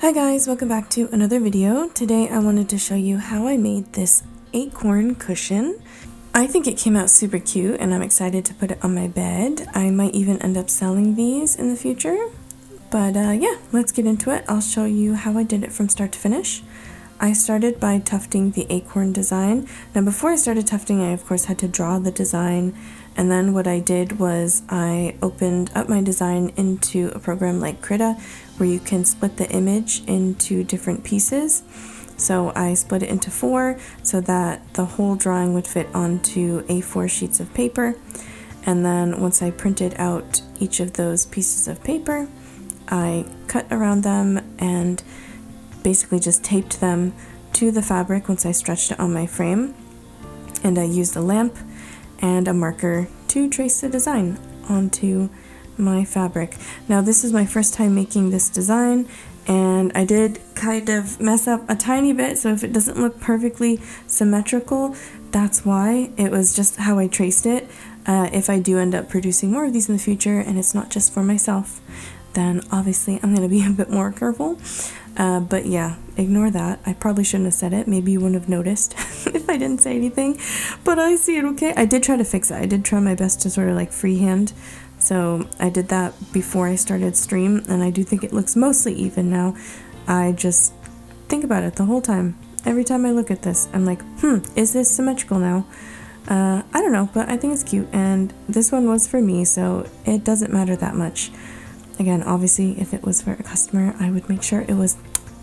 Hi guys, welcome back to another video. Today I wanted to show you how I made this acorn cushion. I think it came out super cute and I'm excited to put it on my bed. I might even end up selling these in the future. But yeah, let's get into it. I'll show you how I did it from start to finish. I started by tufting the acorn design. Now before I started tufting, I of course had to draw the design, and then what I did was I opened up my design into a program like Krita where you can split the image into different pieces. So I split it into 4 so that the whole drawing would fit onto A4 sheets of paper, and then once I printed out each of those pieces of paper, I cut around them and basically just taped them to the fabric once I stretched it on my frame, and I used a lamp and a marker to trace the design onto my fabric. Now this is my first time making this design and I did kind of mess up a tiny bit, so if it doesn't look perfectly symmetrical, that's why. It was just how I traced it. If I do end up producing more of these in the future and it's not just for myself, then obviously I'm going to be a bit more careful. But yeah, ignore that. I probably shouldn't have said it. Maybe you wouldn't have noticed if I didn't say anything, but I see it okay. I did try to fix it. I did try my best to sort of like freehand. So I did that before I started stream, and I do think it looks mostly even now. I just think about it the whole time. Every time I look at this, I'm like, is this symmetrical now? I don't know, but I think it's cute, and this one was for me, so it doesn't matter that much. Again, obviously, if it was for a customer, I would make sure it was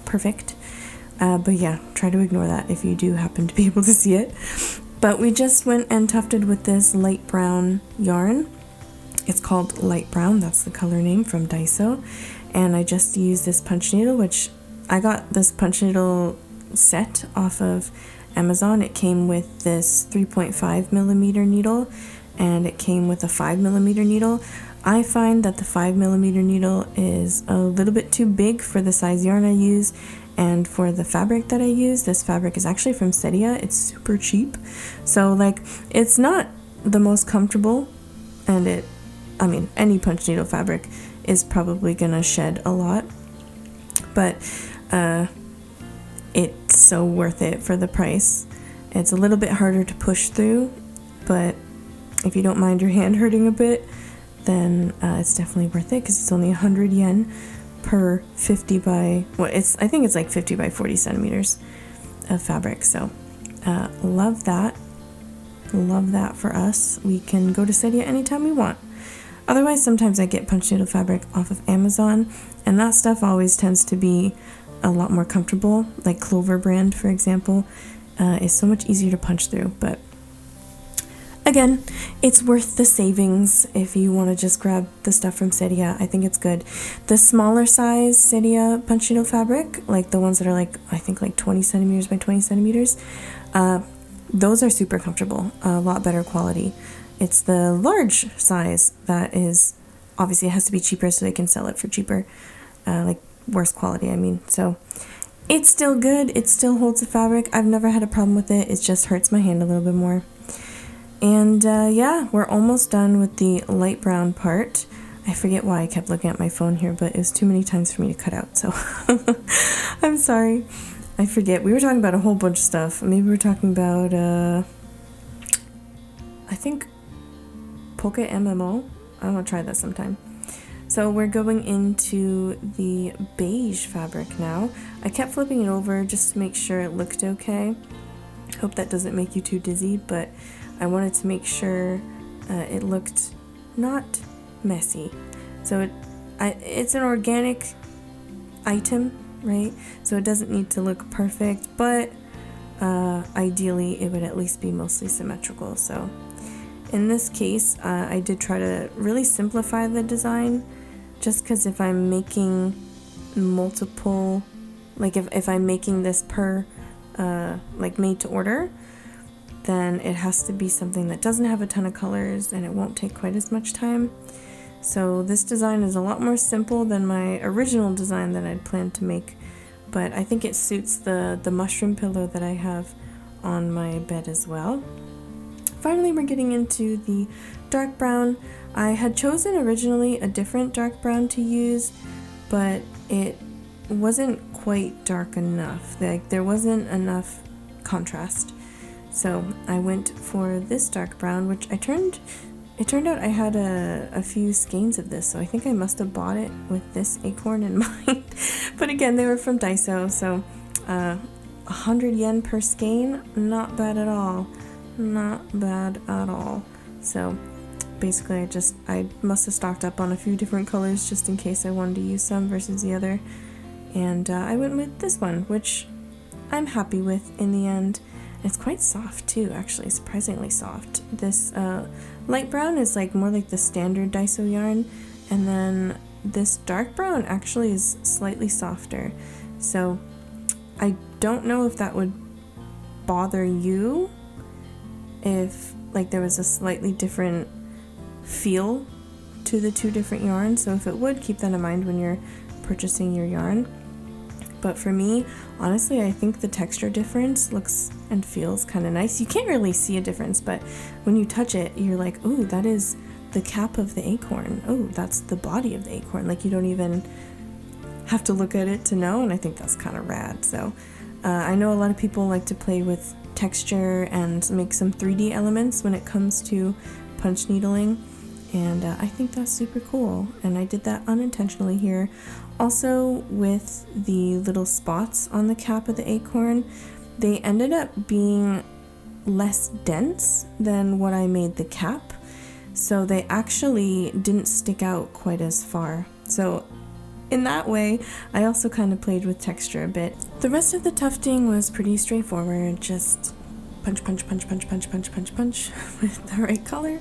perfect. But yeah, try to ignore that if you do happen to be able to see it. But we just went and tufted with this light brown yarn. It's called light brown, that's the color name from Daiso. And I just used this punch needle, which I got this punch needle set off of Amazon. It came with this 3.5 millimeter needle, and it came with a 5mm needle. I find that the 5mm needle is a little bit too big for the size yarn I use and for the fabric that I use. This fabric is actually from Sedia. It's super cheap. So like, it's not the most comfortable, and any punch needle fabric is probably gonna shed a lot, but it's so worth it for the price. It's a little bit harder to push through, but if you don't mind your hand hurting a bit, then it's definitely worth it because it's only 100 yen per 50 by, I think it's like 50 by 40 centimeters of fabric. So love that. Love that for us. We can go to Sedia anytime we want. Otherwise, sometimes I get punch needle fabric off of Amazon, and that stuff always tends to be a lot more comfortable. Like Clover brand, for example, is so much easier to punch through. But again, it's worth the savings if you want to just grab the stuff from Sedia. I think it's good. The smaller size Sedia punch needle fabric, like the ones that are like, I think like 20 centimeters by 20 centimeters, those are super comfortable, a lot better quality. It's the large size that is, obviously it has to be cheaper so they can sell it for cheaper, like worse quality, I mean. So it's still good, it still holds the fabric. I've never had a problem with it, it just hurts my hand a little bit more. And yeah, we're almost done with the light brown part. I forget why I kept looking at my phone here, but it was too many times for me to cut out, so I'm sorry. I forget. We were talking about a whole bunch of stuff. Maybe we were talking about, I think, Poke MMO. I'm gonna try that sometime. So we're going into the beige fabric now. I kept flipping it over just to make sure it looked okay. Hope that doesn't make you too dizzy, but I wanted to make sure it looked not messy. So it's an organic item, right? So it doesn't need to look perfect, but ideally it would at least be mostly symmetrical. So in this case, I did try to really simplify the design, just because if I'm making multiple, like if I'm making this per like made to order, then it has to be something that doesn't have a ton of colors and it won't take quite as much time. So this design is a lot more simple than my original design that I'd planned to make, but I think it suits the mushroom pillow that I have on my bed as well. Finally, we're getting into the dark brown. I had chosen originally a different dark brown to use, but it wasn't quite dark enough. Like there wasn't enough contrast. So I went for this dark brown, which it turned out I had a few skeins of this, so I think I must have bought it with this acorn in mind. But again, they were from Daiso, so 100 yen per skein, not bad at all. Not bad at all. So basically I must have stocked up on a few different colors just in case I wanted to use some versus the other. And I went with this one, which I'm happy with in the end. It's quite soft too, actually, surprisingly soft. This light brown is like more like the standard Daiso yarn, and then this dark brown actually is slightly softer. So I don't know if that would bother you if like there was a slightly different feel to the two different yarns. So if it would, keep that in mind when you're purchasing your yarn. But for me, honestly, I think the texture difference looks and feels kind of nice. You can't really see a difference, but when you touch it, you're like, oh, that is the cap of the acorn. Oh, that's the body of the acorn. Like you don't even have to look at it to know, and I think that's kind of rad. So I know a lot of people like to play with texture and make some 3D elements when it comes to punch needling, and I think that's super cool, and I did that unintentionally here. Also, with the little spots on the cap of the acorn, they ended up being less dense than what I made the cap, so they actually didn't stick out quite as far. So in that way, I also kind of played with texture a bit. The rest of the tufting was pretty straightforward, just punch, punch, punch, punch, punch, punch, punch, punch with the right color,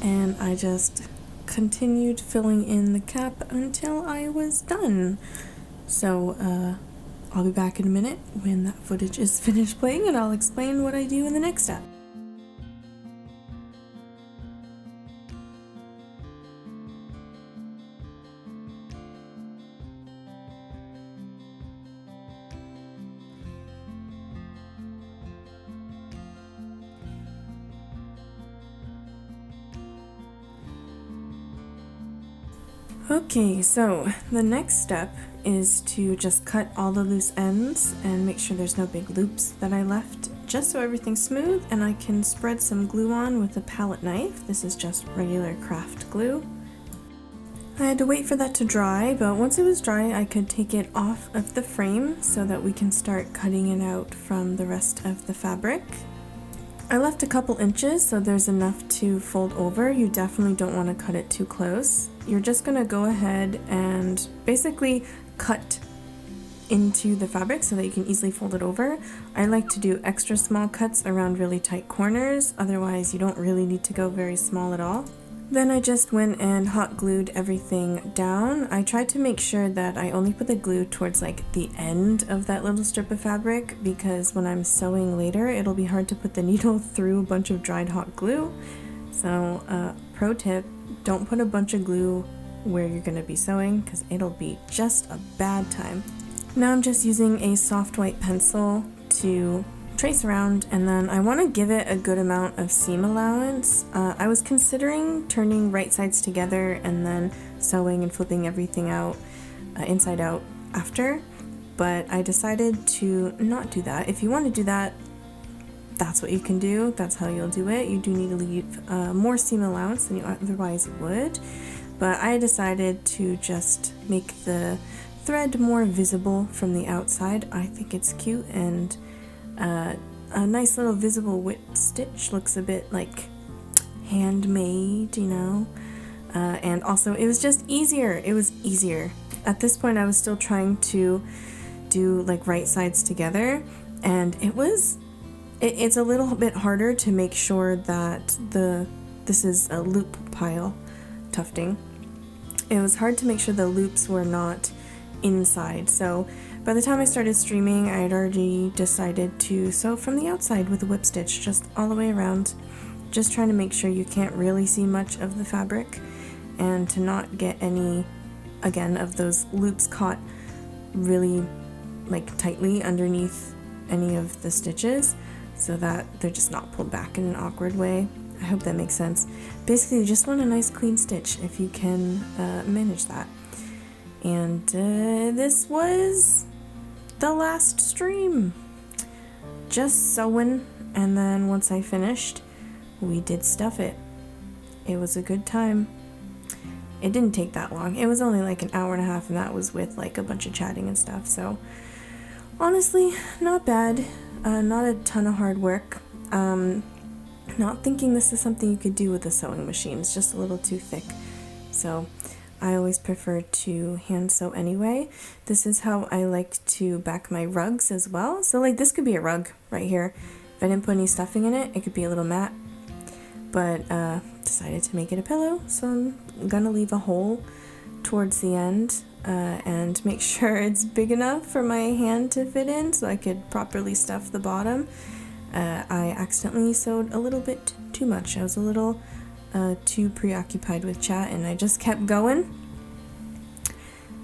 and I just continued filling in the cap until I was done. So I'll be back in a minute when that footage is finished playing, and I'll explain what I do in the next step. Okay, so the next step is to just cut all the loose ends and make sure there's no big loops that I left, just so everything's smooth and I can spread some glue on with a palette knife. This is just regular craft glue. I had to wait for that to dry, but once it was dry I could take it off of the frame so that we can start cutting it out from the rest of the fabric. I left a couple inches so there's enough to fold over. You definitely don't want to cut it too close. You're just going to go ahead and basically cut into the fabric so that you can easily fold it over. I like to do extra small cuts around really tight corners, otherwise you don't really need to go very small at all. Then I just went and hot glued everything down. I tried to make sure that I only put the glue towards like the end of that little strip of fabric, because when I'm sewing later it'll be hard to put the needle through a bunch of dried hot glue. So pro tip, don't put a bunch of glue where you're going to be sewing because it'll be just a bad time. Now I'm just using a soft white pencil to trace around, and then I want to give it a good amount of seam allowance. I was considering turning right sides together and then sewing and flipping everything out inside out after, but I decided to not do that. If you want to do that, that's what you can do. That's how you'll do it. You do need to leave more seam allowance than you otherwise would, but I decided to just make the thread more visible from the outside. I think it's cute, and a nice little visible whip stitch looks a bit like handmade, you know, and also it was just easier. It was easier. At this point I was still trying to do like right sides together, and it's a little bit harder to make sure that this is a loop pile tufting. It was hard to make sure the loops were not inside, so by the time I started streaming I had already decided to sew from the outside with a whip stitch just all the way around, just trying to make sure you can't really see much of the fabric and to not get any, again, of those loops caught really like tightly underneath any of the stitches so that they're just not pulled back in an awkward way. I hope that makes sense. Basically you just want a nice clean stitch if you can manage that. And this was the last stream. Just sewing, and then once I finished, we did stuff it. It was a good time. It didn't take that long. It was only like an hour and a half, and that was with like a bunch of chatting and stuff. So honestly, not bad. Not a ton of hard work. Not thinking this is something you could do with a sewing machine. It's just a little too thick. So I always prefer to hand sew anyway. This is how I like to back my rugs as well. So like this could be a rug right here. If I didn't put any stuffing in it, it could be a little mat. But decided to make it a pillow, so I'm gonna leave a hole towards the end and make sure it's big enough for my hand to fit in so I could properly stuff the bottom. I accidentally sewed a little bit too much. I was a little too preoccupied with chat, and I just kept going,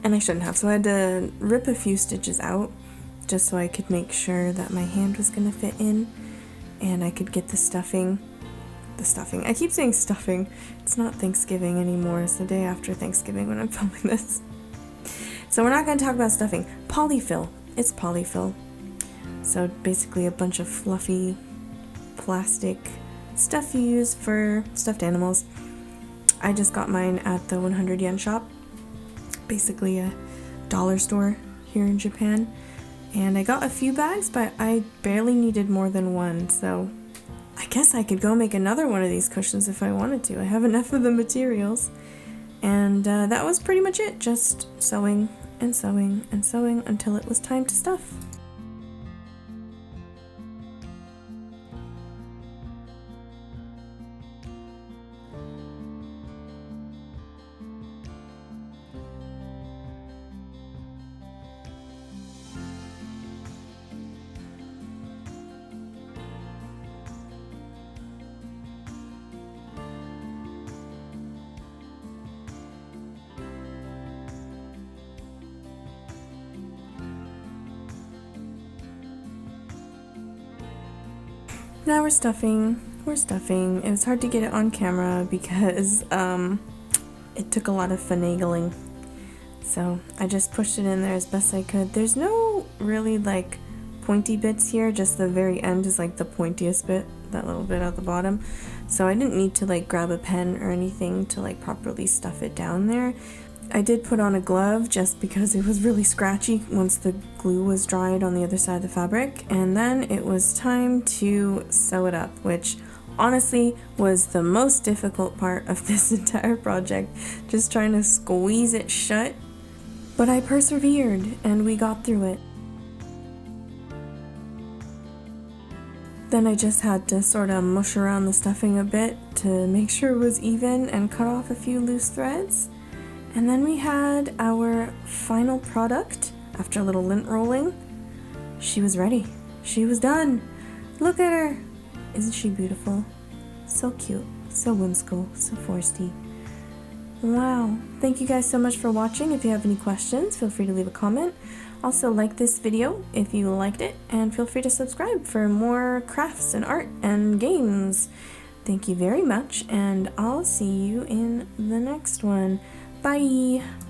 and I shouldn't have, so I had to rip a few stitches out just so I could make sure that my hand was gonna fit in and I could get the stuffing. I keep saying stuffing. It's not Thanksgiving anymore. It's the day after Thanksgiving when I'm filming this. So we're not going to talk about stuffing. Polyfill. It's polyfill. So basically a bunch of fluffy plastic stuff you use for stuffed animals. I just got mine at the 100 yen shop. Basically a dollar store here in Japan. And I got a few bags, but I barely needed more than one, so I guess I could go make another one of these cushions if I wanted to. I have enough of the materials. And that was pretty much it. Just sewing and sewing and sewing until it was time to stuff. Now we're stuffing. It was hard to get it on camera because it took a lot of finagling. So I just pushed it in there as best I could. There's no really like pointy bits here, just the very end is like the pointiest bit, that little bit at the bottom. So I didn't need to like grab a pen or anything to like properly stuff it down there. I did put on a glove just because it was really scratchy once the glue was dried on the other side of the fabric, and then it was time to sew it up, which honestly was the most difficult part of this entire project, just trying to squeeze it shut. But I persevered and we got through it. Then I just had to sort of mush around the stuffing a bit to make sure it was even and cut off a few loose threads. And then we had our final product after a little lint rolling. She was ready. She was done. Look at her. Isn't she beautiful? So cute, so whimsical, so foresty. Wow. Thank you guys so much for watching. If you have any questions, feel free to leave a comment. Also like this video if you liked it, and feel free to subscribe for more crafts and art and games. Thank you very much, and I'll see you in the next one. Bye!